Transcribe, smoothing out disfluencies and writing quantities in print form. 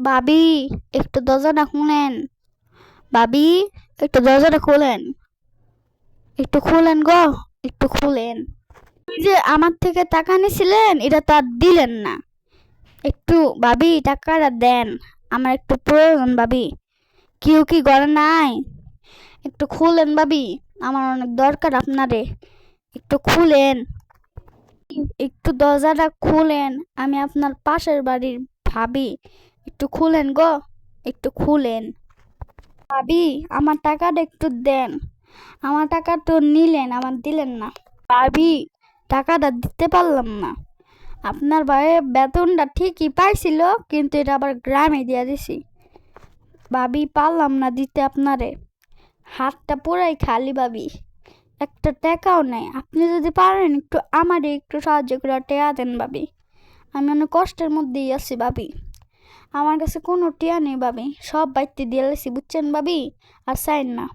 ভাবি, একটু দরজাটা খুলেন। ভাবি, একটু দরজাটা খোলেন। একটু খুলেন গো, একটু খুলেন। ওই যে আমার থেকে টাকা নিছিলেন, এটা তো আর দিলেন না। একটু ভাবি টাকাটা দেন, আমার একটু প্রয়োজন ভাবি। কেউ কি ঘরে নাই? একটু খুলেন ভাবি, আমার অনেক দরকার আপনারে। একটু খুলেন, একটু দরজাটা খুলেন। আমি আপনার পাশের বাড়ির ভাবি। একটু খুলেন গো, একটু খুলেন। ভাবি, আমার টাকাটা একটু দেন। আমার টাকা তো নিলেন, আমার দিলেন না। ভাবি, টাকাটা দিতে পারলাম না। আপনার ভাইয়ের বেতনটা ঠিকই পাইছিল, কিন্তু এটা আবার গ্রামে দিয়ে দিছি। ভাবি, পারলাম না দিতে আপনারে। হাতটা পুরাই খালি ভাবি, একটা টাকাও নেই। আপনি যদি পারেন একটু আমারে একটু সাহায্য করে টেয়া দেন ভাবি। আমি অনেক কষ্টের মধ্যেই আছি ভাবি। আমার কাছে কোনো টিয়া নেই ভাবি, সব বাইতে দিয়ে লাইছি বুঝছেন ভাবি। আর চাইন না।